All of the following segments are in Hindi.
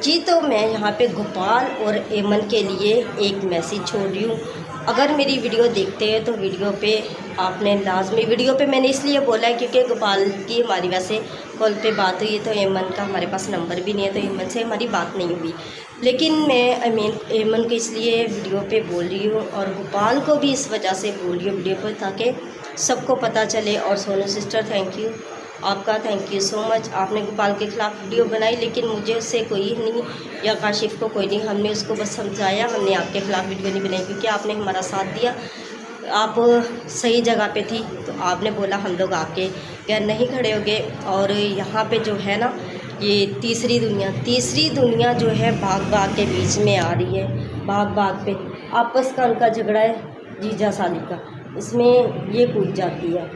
जी, तो मैं यहाँ पे गोपाल और एमन के लिए एक मैसेज छोड़ रही हूँ। अगर मेरी वीडियो देखते हैं तो वीडियो पे आपने लाजमी, वीडियो पे मैंने इसलिए बोला है क्योंकि गोपाल की हमारी वैसे कॉल पे बात हुई है, तो एमन का हमारे पास नंबर भी नहीं है, तो एमन से हमारी बात नहीं हुई। लेकिन मैं एमन को इसलिए वीडियो पे बोल रही हूँ और गोपाल को भी इस वजह से बोल रही हूँ वीडियो पर, ताकि सबको पता चले। और सोनू सिस्टर, थैंक यू आपका, थैंक यू सो मच। आपने गोपाल के ख़िलाफ़ वीडियो बनाई, लेकिन मुझे उससे कोई नहीं, या काशिफ को कोई नहीं, हमने उसको बस समझाया। हमने आपके ख़िलाफ़ वीडियो नहीं बनाई क्योंकि आपने हमारा साथ दिया, आप सही जगह पे थी, तो आपने बोला हम लोग आपके पैर नहीं खड़े हो गए। और यहाँ पे जो है ना, ये तीसरी दुनिया जो है भाग भाग के बीच में आ रही है। भाग भाग पे आपस का उनका झगड़ा है, जीजा साली का, इसमें ये कूद जाती है,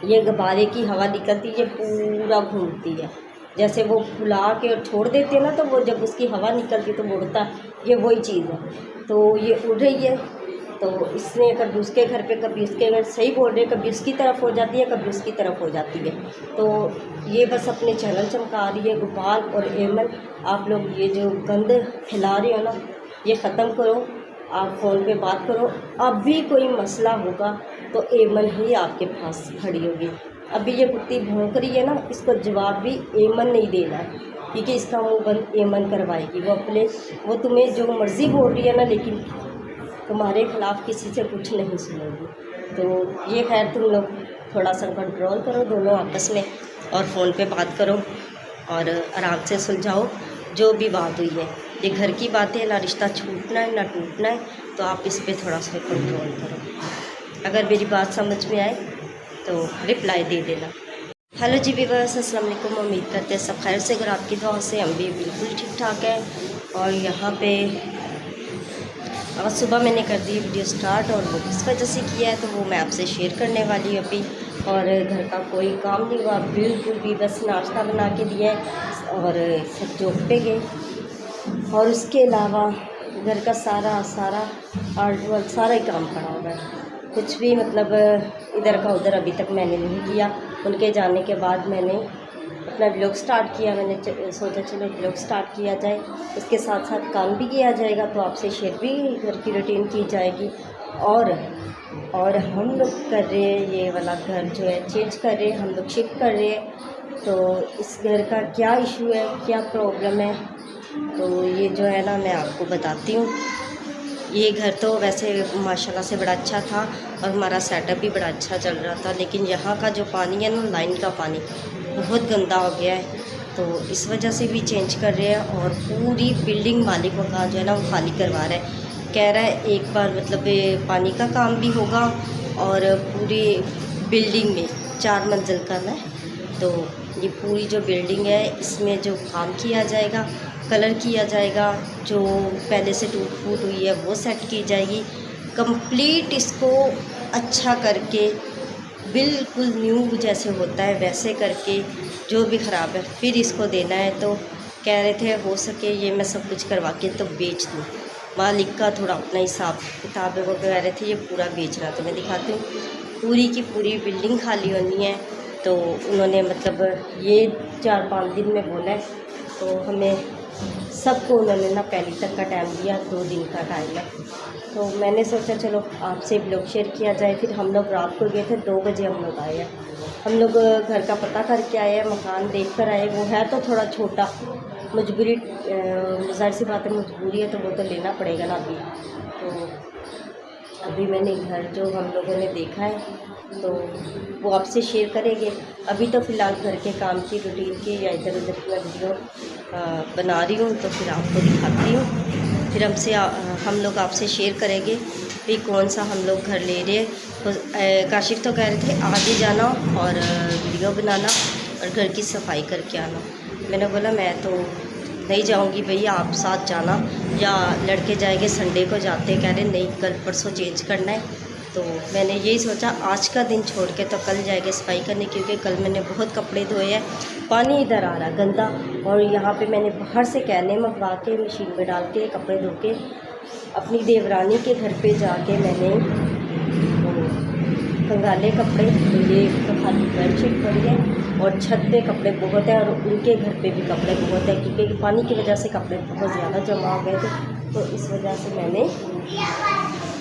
ये गुब्बारे की हवा निकलती है, पूरा घूमती है। जैसे वो फुला के और छोड़ देते हैं ना, तो वो जब उसकी हवा निकलती है तो वो उड़ता है, ये वही चीज़ है। तो ये उड़ रही है, तो इसने कभी उसके घर पे, कभी उसके घर, सही बोल रहे, कभी उसकी तरफ हो जाती है, कभी उसकी तरफ हो जाती है। तो ये बस अपने चैनल चमका रही है। गोपाल और एमन, आप लोग ये जो गंद फैला रहे हो ना, ये ख़त्म करो। आप फ़ोन पे बात करो। अब भी कोई मसला होगा तो एमन ही आपके पास खड़ी होगी। अभी ये कुत्ती भौंक रही है ना, इसको जवाब भी एमन नहीं देना है, क्योंकि इसका मुंह बंद एमन करवाएगी। वो तुम्हें जो मर्ज़ी बोल रही है ना, लेकिन तुम्हारे ख़िलाफ़ किसी से कुछ नहीं सुनेगी। तो ये खैर, तुम लोग थोड़ा सा कंट्रोल करो दोनों आपस में, और फ़ोन पे बात करो और आराम से सुलझाओ जो भी बात हुई है। ये घर की बात है, ना रिश्ता छूटना है ना टूटना है, तो आप इस पे थोड़ा सा कंट्रोल करो। अगर मेरी बात समझ में आए तो रिप्लाई दे देना। हेलो जी व्यूअर्स, अस्सलाम वालेकुम। उम्मीद करते हैं सब खैर से, अगर आपकी दुआ से हम भी बिल्कुल ठीक ठाक है। और यहाँ पे आज सुबह मैंने कर दी वीडियो स्टार्ट, और वो किस वजह से किया है तो वो मैं आपसे शेयर करने वाली हूँ अभी। और घर का कोई काम नहीं हुआ बिल्कुल भी, बस नाश्ता बना के दिया है और सब जॉब पे गए। और उसके अलावा घर का सारा आर्ट वर्क सारा ही काम पड़ा हुआ है। कुछ भी मतलब इधर का उधर अभी तक मैंने नहीं किया। उनके जाने के बाद मैंने अपना ब्लॉग स्टार्ट किया। मैंने सोचा चलो ब्लॉग स्टार्ट किया जाए, उसके साथ साथ काम भी किया जाएगा, तो आपसे शेयर भी घर की रूटीन की जाएगी। और हम लोग कर रहे हैं ये वाला घर जो है चेंज कर रहे हैं, हम लोग शिफ्ट कर रहे हैं। तो इस घर का क्या इशू है, क्या प्रॉब्लम है, तो ये जो है ना मैं आपको बताती हूँ। ये घर तो वैसे माशाल्लाह से बड़ा अच्छा था और हमारा सेटअप भी बड़ा अच्छा चल रहा था, लेकिन यहाँ का जो पानी है ना, लाइन का पानी बहुत गंदा हो गया है, तो इस वजह से भी चेंज कर रहे हैं। और पूरी बिल्डिंग मालिक का जो है ना वो खाली करवा रहा है, कह रहा है एक बार मतलब पानी का काम भी होगा और पूरी बिल्डिंग में 4 मंजिल का है, तो ये पूरी जो बिल्डिंग है इसमें जो काम किया जाएगा, कलर किया जाएगा, जो पहले से टूट फूट हुई है वो सेट की जाएगी, कंप्लीट इसको अच्छा करके बिल्कुल न्यू जैसे होता है वैसे करके, जो भी ख़राब है फिर इसको देना है। तो कह रहे थे हो सके ये मैं सब कुछ करवा के तो बेच दूँ। मालिक का थोड़ा अपना हिसाब किताब है, वो कह रहे थे ये पूरा बेचना। तो मैं दिखाती हूँ, पूरी की पूरी बिल्डिंग खाली होनी है। तो उन्होंने मतलब ये 4-5 दिन में बोला है, तो हमें सबको उन्होंने ना पहली तक का टाइम दिया, 2 दिन का टाइम है। तो मैंने सोचा चलो आपसे ब्लॉग शेयर किया जाए। फिर हम लोग रात को गए थे, 2 बजे हम लोग आए हैं। हम लोग घर का पता करके आए हैं, मकान देख कर आए। वो है तो थोड़ा छोटा, मजबूरी, ज़ाहिर सी बात है मजबूरी है, तो वो तो लेना पड़ेगा ना अभी। तो अभी मैंने घर जो हम लोगों ने देखा है तो वो आपसे शेयर करेंगे। अभी तो फ़िलहाल घर के काम की रूटीन की या इधर उधर की वीडियो बना रही हूँ, तो फिर आपको दिखाती हूँ। फिर हम लोग आपसे शेयर करेंगे भी कौन सा हम लोग घर ले रहे हैं। तो काशिफ तो कह रहे थे आगे जाना और वीडियो बनाना और घर की सफाई करके आना। मैंने बोला मैं तो नहीं जाऊंगी भैया, आप साथ जाना, या लड़के जाएंगे, संडे को जाते। कह रहे नहीं कल परसों चेंज करना है। तो मैंने यही सोचा आज का दिन छोड़ के तो कल जाएंगे सफाई करने, क्योंकि कल मैंने बहुत कपड़े धोए हैं। पानी इधर आ रहा गंदा, और यहाँ पे मैंने बाहर से कहने मंगवा के मशीन में डाल के कपड़े धो के अपनी देवरानी के घर पे जाके मैंने कंगाले कपड़े, तो ये तो खाली बेडशीट पड़ी है और छत पे कपड़े बहुत है और उनके घर पे भी कपड़े बहुत है, क्योंकि पानी की वजह से कपड़े बहुत ज़्यादा जमा हो गए थे, तो इस वजह से मैंने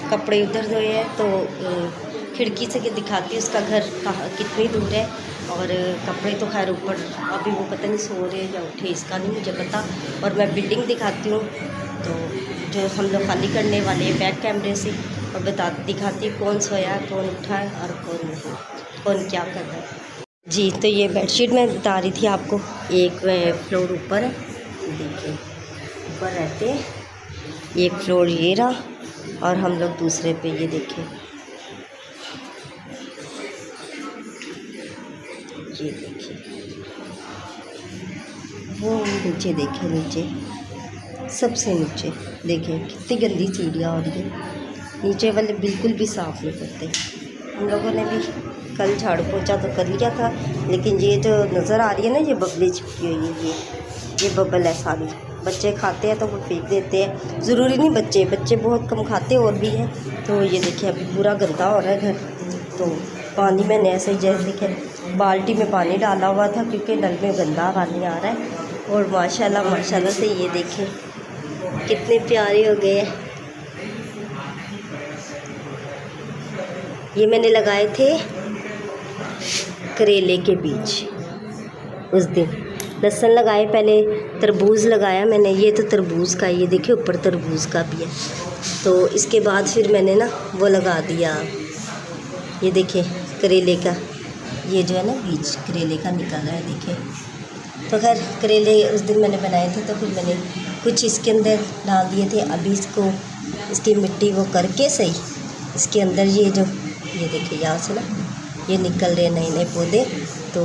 कपड़े उधर धोए हैं। तो खिड़की से दिखाती हूँ उसका घर कहाँ कितनी दूर है, और कपड़े तो खैर ऊपर अभी वो पता नहीं सो रहे या उठे, इसका नहीं मुझे पता। और मैं बिल्डिंग दिखाती हूँ तो जो हम लोग खाली करने वाले हैं बैक कैमरे से, और दिखाती हूँ कौन सोया, कौन उठा है और कौन नहीं, कौन क्या कर रहा है। जी, तो ये बेडशीट मैं बता रही थी आपको, एक फ्लोर ऊपर है, देखिए ऊपर रहते हैं, एक फ्लोर ये रहा और हम लोग दूसरे पे, ये देखिए ये देखिए वो नीचे, देखिए नीचे सबसे नीचे देखिए कितनी गंदी सीढ़ियाँ हो रही है, नीचे वाले बिल्कुल भी साफ़ नहीं करते। हम लोगों ने भी कल झाड़ू पोछा तो कर लिया था, लेकिन ये जो नज़र आ रही है ना, ये बबली चिपकी हुई है, ये बबल है सारी। बच्चे खाते हैं तो वो फेंक देते हैं, ज़रूरी नहीं, बच्चे बहुत कम खाते और भी है। तो ये देखिए अभी पूरा गंदा हो रहा है घर, तो पानी मैंने ऐसे जैसे देखे बाल्टी में पानी डाला हुआ था, क्योंकि नल में गंदा पानी आ रहा है। और माशाल्लाह से ये देखें कितने प्यारे हो गए हैं। ये मैंने लगाए थे करेले के बीज, उस दिन लहसुन लगाए, पहले तरबूज लगाया मैंने, ये तो तरबूज का, ये देखिए ऊपर तरबूज का भी है। तो इसके बाद फिर मैंने ना वो लगा दिया, ये देखिए करेले का, ये जो है ना बीज करेले का निकल रहा है, देखिए। तो खैर करेले उस दिन मैंने बनाए थे, तो फिर मैंने कुछ इसके अंदर डाल दिए थे। अभी इसको, इसकी मिट्टी वो करके सही, इसके अंदर ये जो, ये देखिए यहाँ से ना ये निकल रहे नए नए पौधे, तो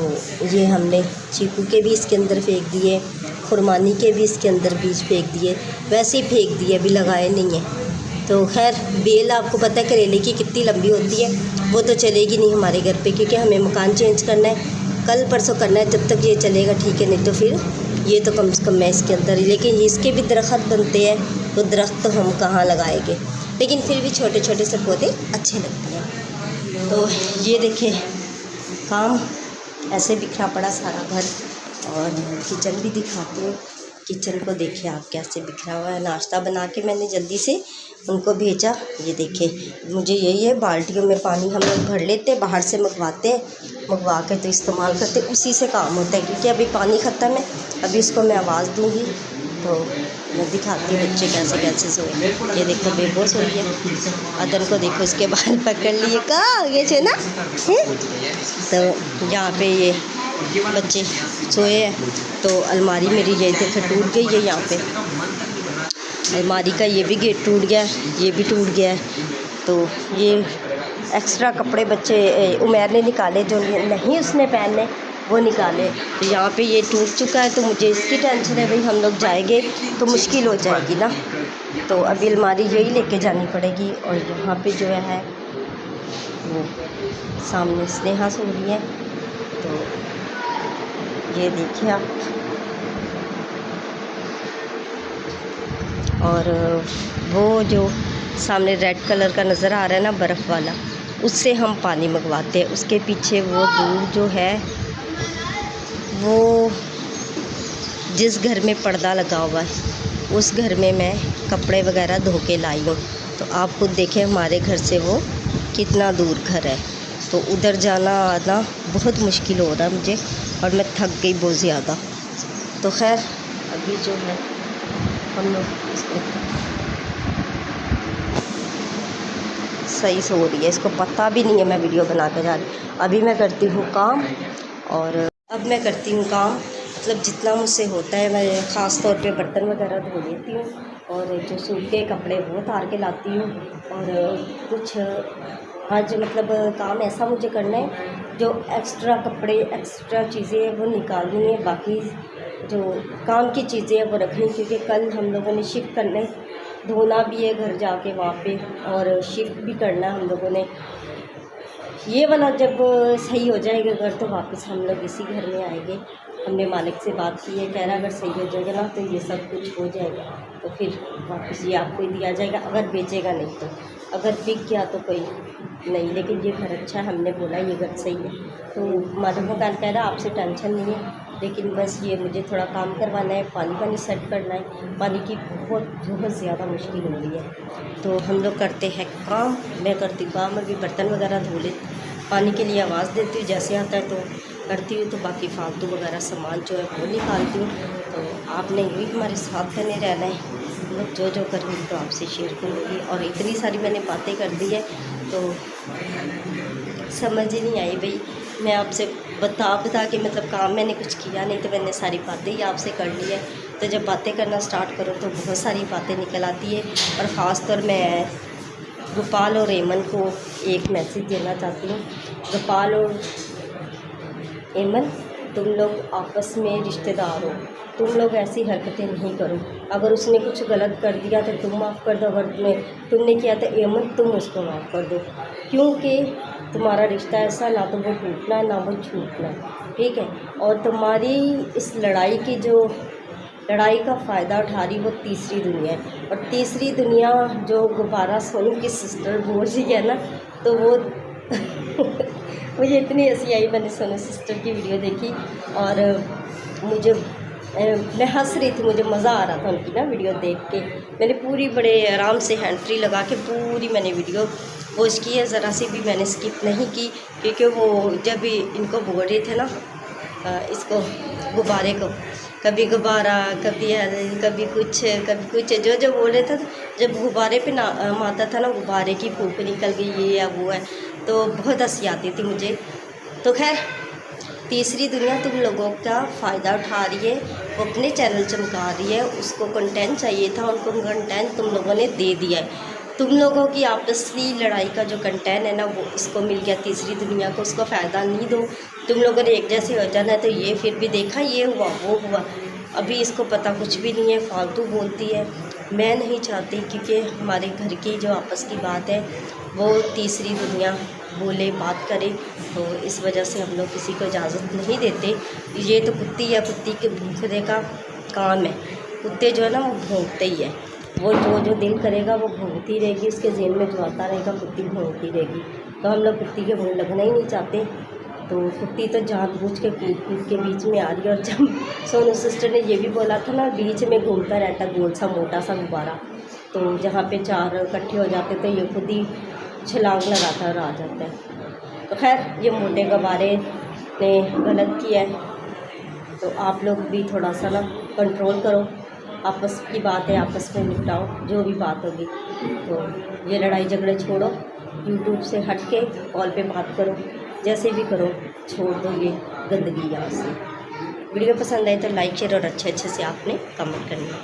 ये हमने चीकू के भी इसके अंदर फेंक दिए, खुरमानी के भी इसके अंदर बीज फेंक दिए, वैसे ही फेंक दिए, अभी लगाए नहीं हैं। तो खैर बेल आपको पता है करेले की कितनी लंबी होती है, वो तो चलेगी नहीं हमारे घर पे, क्योंकि हमें मकान चेंज करना है, कल परसों करना है, जब तक ये चलेगा ठीक है, नहीं तो फिर ये तो कम से कम मैं इसके अंदर ही। लेकिन इसके भी दरख्त बनते हैं, तो दरख्त तो हम कहाँ लगाएंगे, लेकिन फिर भी छोटे छोटे से पौधे अच्छे लगते हैं। तो ये देखिए काम ऐसे बिखरा पड़ा सारा घर, और किचन भी दिखाती हूँ। किचन को देखिए आप कैसे बिखरा हुआ है। नाश्ता बना के मैंने जल्दी से उनको भेजा, ये देखिए मुझे यही है, बाल्टियों में पानी हम लोग भर लेते हैं, बाहर से मंगवा के तो इस्तेमाल करते, उसी से काम होता है, क्योंकि अभी पानी ख़त्म है। अभी इसको मैं आवाज़ दूँगी तो मैं दिखाती हूँ बच्चे कैसे कैसे सोए। ये देखो बेबोस हो रही है, अदन को देखो इसके बाल पकड़ लिए, कहाँ ये थे ना है? तो यहाँ पे ये बच्चे सोए हैं। तो अलमारी मेरी यही देखो टूट गई है, यहाँ पे अलमारी का ये भी गेट टूट गया है, ये भी टूट गया है। तो ये एक्स्ट्रा कपड़े बच्चे उमैर ने निकाले, जो नहीं उसने पहनने वो निकाले। तो यहाँ पे ये टूट चुका है, तो मुझे इसकी टेंशन है, भाई हम लोग जाएंगे तो मुश्किल हो जाएगी ना, तो अभी अलमारी यही लेके जानी पड़ेगी। और यहाँ पे जो है वो सामने स्नेहा सो रही है, तो ये देखिए आप। और वो जो सामने रेड कलर का नज़र आ रहा है ना बर्फ़ वाला, उससे हम पानी मंगवाते हैं। उसके पीछे वो दूर जो है, वो जिस घर में पर्दा लगा हुआ है उस घर में मैं कपड़े वगैरह धो के लाई हूँ। तो आप खुद देखें हमारे घर से वो कितना दूर घर है, तो उधर जाना आना बहुत मुश्किल हो रहा है मुझे, और मैं थक गई बहुत ज़्यादा। तो खैर अभी जो है हम लोग इसको सही सो रही है, इसको पता भी नहीं है मैं वीडियो बना के जा रही। अभी मैं करती हूँ काम, और अब मैं करती हूँ काम, मतलब जितना मुझसे होता है मैं ख़ास तौर पे बर्तन वगैरह धो लेती हूँ, और जो सूखे कपड़े वो उतार के लाती हूँ। और कुछ आज मतलब काम ऐसा मुझे करना है, जो एक्स्ट्रा कपड़े एक्स्ट्रा चीज़ें वो निकालनी है, बाकी जो काम की चीज़ें हैं वो रखनी, क्योंकि कल हम लोगों ने शिफ्ट करना है, धोना भी है घर जाके वहाँ पे, और शिफ्ट भी करना है हम लोगों ने। ये वाला जब सही हो जाएगा घर, तो वापस हम लोग इसी घर में आएंगे। हमने मालिक से बात की है, कह रहा अगर सही हो जाएगा ना तो ये सब कुछ हो जाएगा, तो फिर वापस ये आपको ही दिया जाएगा, अगर बेचेगा नहीं तो। अगर बिक गया तो कोई नहीं, लेकिन ये घर अच्छा है, हमने बोला ये घर सही है। तो मालिक मकान कह रहा आपसे टेंशन नहीं है, लेकिन बस ये मुझे थोड़ा काम करवाना है, पानी सेट करना है, पानी की बहुत ज़्यादा मुश्किल हो रही है। तो हम लोग करते हैं काम, मैं करती हूँ काम, अभी बर्तन वगैरह धो ले, पानी के लिए आवाज़ देती हूँ, जैसे आता है तो करती हूँ, तो बाकी फालतू वगैरह सामान जो है वो निकालती हूँ। तो आपने यही हमारे साथ बने रहना है, मतलब जो करूँगी तो आपसे शेयर करूँगी। और इतनी सारी मैंने बातें कर दी है तो समझ ही नहीं आई भाई, मैं आपसे बता के मतलब काम मैंने कुछ किया नहीं, तो मैंने सारी बातें ही आपसे कर ली है। तो जब बातें करना स्टार्ट करो तो बहुत सारी बातें निकल आती है। और ख़ास तौर मैं गोपाल और एमन को एक मैसेज देना चाहती हूँ। गोपाल और एमन, तुम लोग आपस में रिश्तेदार हो, तुम लोग ऐसी हरकतें नहीं करो। अगर उसने कुछ गलत कर दिया तो तुम माफ़ कर दो, अगर तुमने किया तो एमन तुम उसको माफ़ कर दो, क्योंकि तुम्हारा रिश्ता ऐसा ना तो वो टूटना है ना वो छूटना, ठीक है। और तुम्हारी इस लड़ाई का फ़ायदा उठा रही वो तीसरी दुनिया है। और तीसरी दुनिया जो गुब्बारा सोनू की सिस्टर बोल रही है ना, तो वो मुझे इतनी हंसी आई, मैंने सोनू सिस्टर की वीडियो देखी और मैं हंस रही थी, मुझे मज़ा आ रहा था उनकी ना वीडियो देख के। मैंने पूरी बड़े आराम से हैंड फ्री लगा के पूरी मैंने वीडियो वॉच की है, ज़रा सी भी मैंने स्किप नहीं की, क्योंकि वो जब भी इनको बोल रहे थे ना इसको गुब्बारे को, कभी गुब्बारा कभी कुछ जो बोल रहे थे, जब गुब्बारे पे ना माता था ना, गुब्बारे की फूंक निकल गई ये या वो है, तो बहुत हंसी आती थी मुझे। तो खैर तीसरी दुनिया तुम लोगों का फ़ायदा उठा रही है, वो अपने चैनल चमका रही है, उसको कंटेंट चाहिए था, उनको कंटेंट तुम लोगों ने दे दिया है। तुम लोगों की आपसी लड़ाई का जो कंटेंट है ना वो इसको मिल गया, तीसरी दुनिया को उसको फ़ायदा नहीं दो। तुम लोगों ने एक जैसे हो जाना है, तो ये फिर भी देखा ये हुआ वो हुआ, अभी इसको पता कुछ भी नहीं है, फालतू बोलती है। मैं नहीं चाहती क्योंकि हमारे घर की जो आपस की बात है वो तीसरी दुनिया बोले बात करे, तो इस वजह से हम लोग किसी को इजाज़त नहीं देते। ये तो कुत्ती या कुत्ती के भूखने का काम है, कुत्ते जो है ना वो भौंकते ही है, वो जो दिल करेगा वो भौंकती रहेगी, उसके जेल में जो आता रहेगा कुत्ती भौंकती रहेगी। तो हम लोग कुत्ती के मुँह लगना ही नहीं चाहते, तो कुत्ती तो जानबूझ के कूद के बीच में आ रही है। और जब सोनू सिस्टर ने ये भी बोला था ना, बीच में घूमता रहता गोल सा मोटा सा गुब्बारा, तो जहाँ पे चार इकट्ठे हो जाते तो ये खुद ही छलांग लगाता और आ जाता है। तो खैर ये मोटे गुब्बारे ने गलत किया है, तो आप लोग भी थोड़ा सा ना कंट्रोल करो, आपस की बात है आपस में निपटाओ, जो भी बात होगी। तो ये लड़ाई झगड़े छोड़ो, यूट्यूब से हट के कॉल पे बात करो, जैसे भी करो, छोड़ दो ये गंदगी यहाँ से। वीडियो पसंद आए तो लाइक शेयर और अच्छे से आपने कमेंट करना।